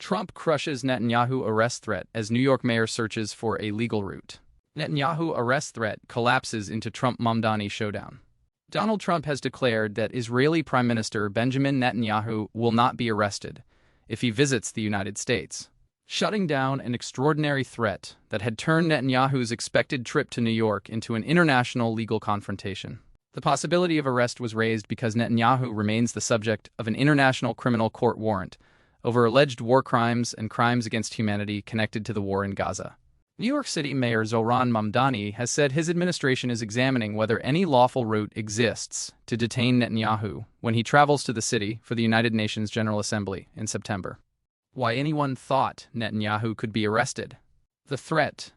Trump crushes Netanyahu arrest threat as New York mayor searches for a legal route. Netanyahu arrest threat collapses into Trump-Mamdani showdown. Donald Trump has declared that Israeli Prime Minister Benjamin Netanyahu will not be arrested if he visits the United States, shutting down an extraordinary threat that had turned Netanyahu's expected trip to New York into an international legal confrontation. The possibility of arrest was raised because Netanyahu remains the subject of an international criminal court warrant over alleged war crimes and crimes against humanity connected to the war in Gaza. New York City Mayor Zohran Mamdani has said his administration is examining whether any lawful route exists to detain Netanyahu when he travels to the city for the United Nations General Assembly in September. Why anyone thought Netanyahu could be arrested? The threat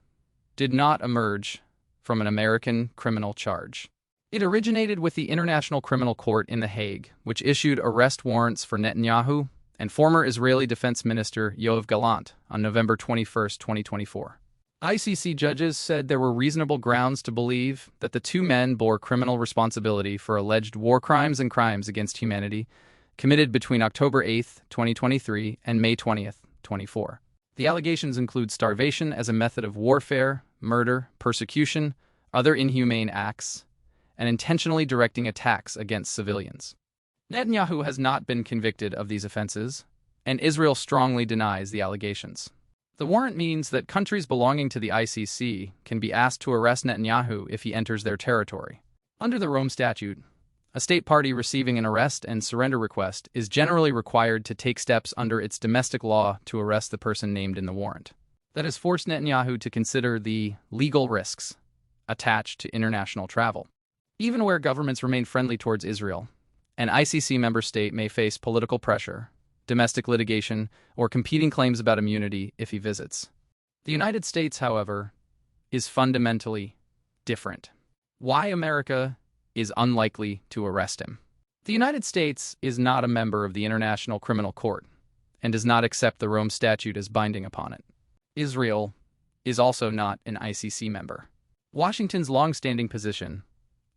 did not emerge from an American criminal charge. It originated with the International Criminal Court in The Hague, which issued arrest warrants for Netanyahu and former Israeli Defense Minister Yoav Gallant on November 21, 2024. ICC judges said there were reasonable grounds to believe that the two men bore criminal responsibility for alleged war crimes and crimes against humanity committed between October 8, 2023 and May 20, 2024. The allegations include starvation as a method of warfare, murder, persecution, other inhumane acts, and intentionally directing attacks against civilians. Netanyahu has not been convicted of these offenses, and Israel strongly denies the allegations. The warrant means that countries belonging to the ICC can be asked to arrest Netanyahu if he enters their territory. Under the Rome Statute, a state party receiving an arrest and surrender request is generally required to take steps under its domestic law to arrest the person named in the warrant. That has forced Netanyahu to consider the legal risks attached to international travel. Even where governments remain friendly towards Israel, an ICC member state may face political pressure, domestic litigation, or competing claims about immunity if he visits. The United States, however, is fundamentally different. Why America is unlikely to arrest him. The United States is not a member of the International Criminal Court and does not accept the Rome Statute as binding upon it. Israel is also not an ICC member. Washington's long-standing position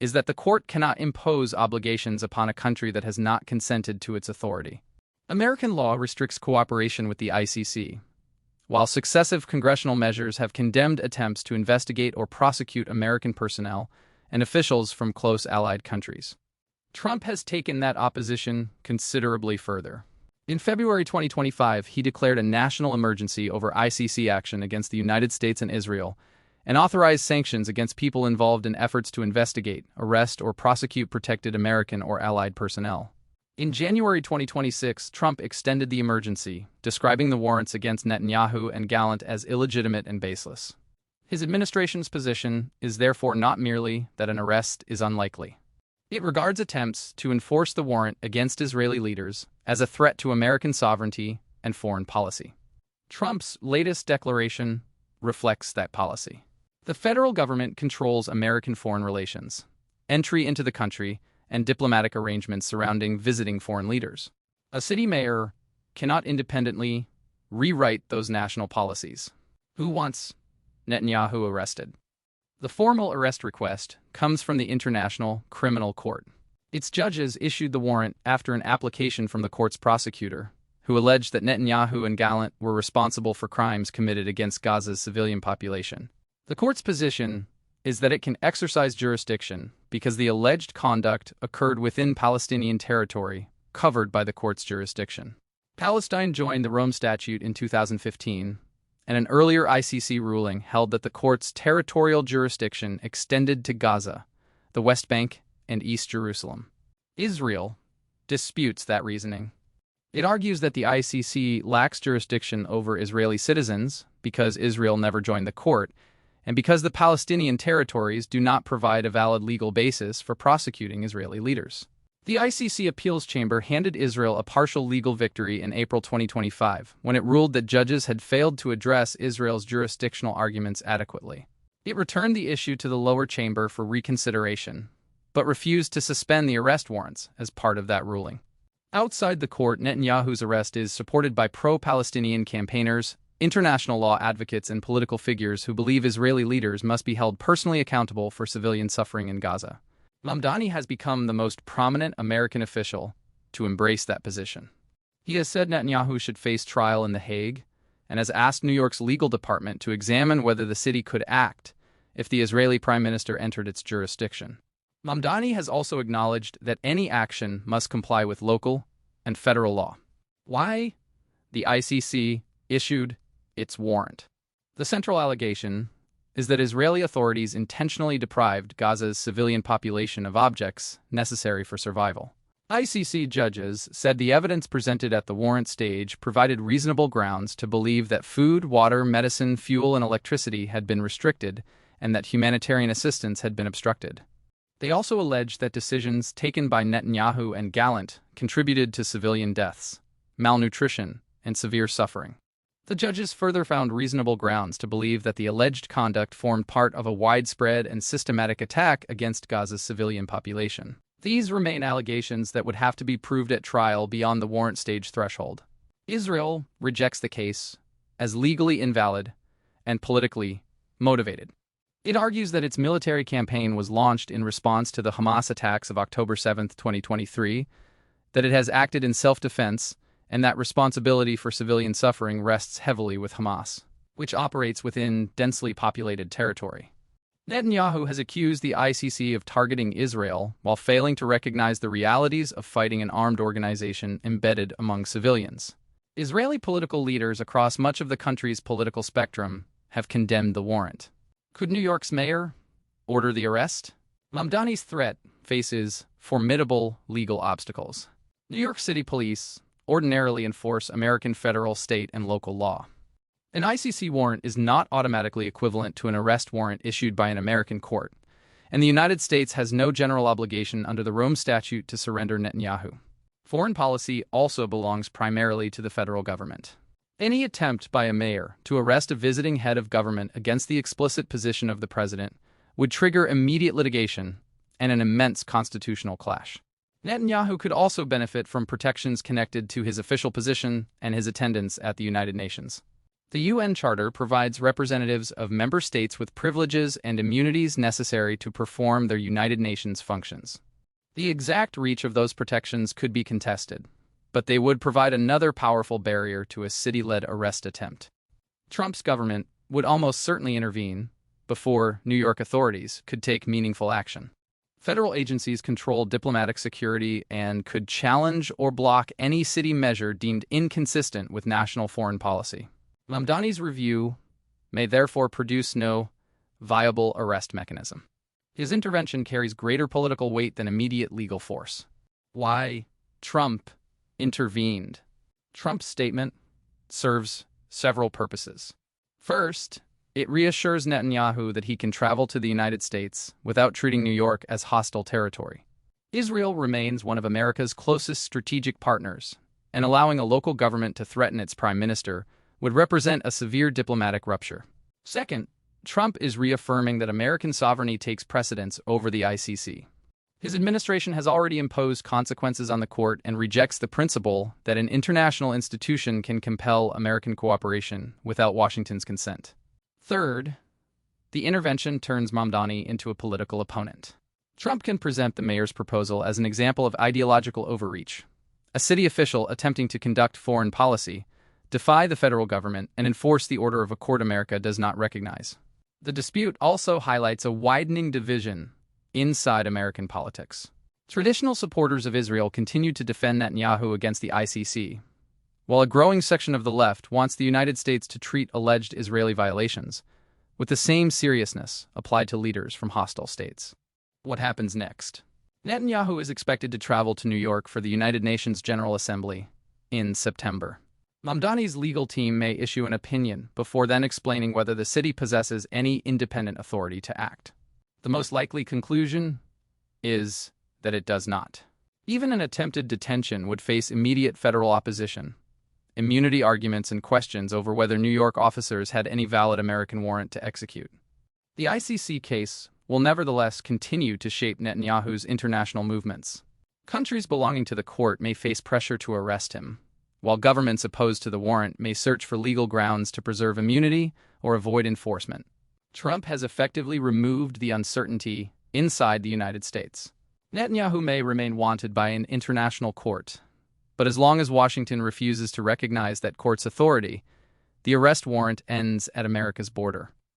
is that the court cannot impose obligations upon a country that has not consented to its authority. American law restricts cooperation with the ICC, while successive congressional measures have condemned attempts to investigate or prosecute American personnel and officials from close allied countries. Trump has taken that opposition considerably further. In February 2025, he declared a national emergency over ICC action against the United States and Israel, and authorized sanctions against people involved in efforts to investigate, arrest, or prosecute protected American or allied personnel. In January 2026, Trump extended the emergency, describing the warrants against Netanyahu and Gallant as illegitimate and baseless. His administration's position is therefore not merely that an arrest is unlikely. It regards attempts to enforce the warrant against Israeli leaders as a threat to American sovereignty and foreign policy. Trump's latest declaration reflects that policy. The federal government controls American foreign relations, entry into the country, and diplomatic arrangements surrounding visiting foreign leaders. A city mayor cannot independently rewrite those national policies. Who wants Netanyahu arrested? The formal arrest request comes from the International Criminal Court. Its judges issued the warrant after an application from the court's prosecutor, who alleged that Netanyahu and Gallant were responsible for crimes committed against Gaza's civilian population. The court's position is that it can exercise jurisdiction because the alleged conduct occurred within Palestinian territory covered by the court's jurisdiction. Palestine joined the Rome Statute in 2015, and an earlier ICC ruling held that the court's territorial jurisdiction extended to Gaza, the West Bank, and East Jerusalem. Israel disputes that reasoning. It argues that the ICC lacks jurisdiction over Israeli citizens because Israel never joined the court, and because the Palestinian territories do not provide a valid legal basis for prosecuting Israeli leaders. The ICC appeals chamber handed Israel a partial legal victory in April 2025 when it ruled that judges had failed to address Israel's jurisdictional arguments adequately. It returned the issue to the lower chamber for reconsideration, but refused to suspend the arrest warrants as part of that ruling. Outside the court, Netanyahu's arrest is supported by pro-Palestinian campaigners, international law advocates, and political figures who believe Israeli leaders must be held personally accountable for civilian suffering in Gaza. Mamdani has become the most prominent American official to embrace that position. He has said Netanyahu should face trial in The Hague and has asked New York's legal department to examine whether the city could act if the Israeli prime minister entered its jurisdiction. Mamdani has also acknowledged that any action must comply with local and federal law. Why? The ICC issued its warrant. The central allegation is that Israeli authorities intentionally deprived Gaza's civilian population of objects necessary for survival. ICC judges said the evidence presented at the warrant stage provided reasonable grounds to believe that food, water, medicine, fuel, and electricity had been restricted and that humanitarian assistance had been obstructed. They also alleged that decisions taken by Netanyahu and Gallant contributed to civilian deaths, malnutrition, and severe suffering. The judges further found reasonable grounds to believe that the alleged conduct formed part of a widespread and systematic attack against Gaza's civilian population. These remain allegations that would have to be proved at trial beyond the warrant stage threshold. Israel rejects the case as legally invalid and politically motivated. It argues that its military campaign was launched in response to the Hamas attacks of October 7, 2023, that it has acted in self-defense, and that responsibility for civilian suffering rests heavily with Hamas, which operates within densely populated territory. Netanyahu has accused the ICC of targeting Israel while failing to recognize the realities of fighting an armed organization embedded among civilians. Israeli political leaders across much of the country's political spectrum have condemned the warrant. Could New York's mayor order the arrest? Mamdani's threat faces formidable legal obstacles. New York City police ordinarily enforce American federal, state, and local law. An ICC warrant is not automatically equivalent to an arrest warrant issued by an American court, and the United States has no general obligation under the Rome Statute to surrender Netanyahu. Foreign policy also belongs primarily to the federal government. Any attempt by a mayor to arrest a visiting head of government against the explicit position of the president would trigger immediate litigation and an immense constitutional clash. Netanyahu could also benefit from protections connected to his official position and his attendance at the United Nations. The UN Charter provides representatives of member states with privileges and immunities necessary to perform their United Nations functions. The exact reach of those protections could be contested, but they would provide another powerful barrier to a city-led arrest attempt. Trump's government would almost certainly intervene before New York authorities could take meaningful action. Federal agencies control diplomatic security and could challenge or block any city measure deemed inconsistent with national foreign policy. Mamdani's review may therefore produce no viable arrest mechanism. His intervention carries greater political weight than immediate legal force. Why Trump intervened? Trump's statement serves several purposes. First, it reassures Netanyahu that he can travel to the United States without treating New York as hostile territory. Israel remains one of America's closest strategic partners, and allowing a local government to threaten its prime minister would represent a severe diplomatic rupture. Second, Trump is reaffirming that American sovereignty takes precedence over the ICC. His administration has already imposed consequences on the court and rejects the principle that an international institution can compel American cooperation without Washington's consent. Third, the intervention turns Mamdani into a political opponent. Trump can present the mayor's proposal as an example of ideological overreach. A city official attempting to conduct foreign policy, defy the federal government, and enforce the order of a court America does not recognize. The dispute also highlights a widening division inside American politics. Traditional supporters of Israel continue to defend Netanyahu against the ICC, while a growing section of the left wants the United States to treat alleged Israeli violations with the same seriousness applied to leaders from hostile states. What happens next? Netanyahu is expected to travel to New York for the United Nations General Assembly in September. Mamdani's legal team may issue an opinion before then explaining whether the city possesses any independent authority to act. The most likely conclusion is that it does not. Even an attempted detention would face immediate federal opposition, immunity arguments, and questions over whether New York officers had any valid American warrant to execute. The ICC case will nevertheless continue to shape Netanyahu's international movements. Countries belonging to the court may face pressure to arrest him, while governments opposed to the warrant may search for legal grounds to preserve immunity or avoid enforcement. Trump has effectively removed the uncertainty inside the United States. Netanyahu may remain wanted by an international court, But as long as Washington refuses to recognize that court's authority, the arrest warrant ends at America's border.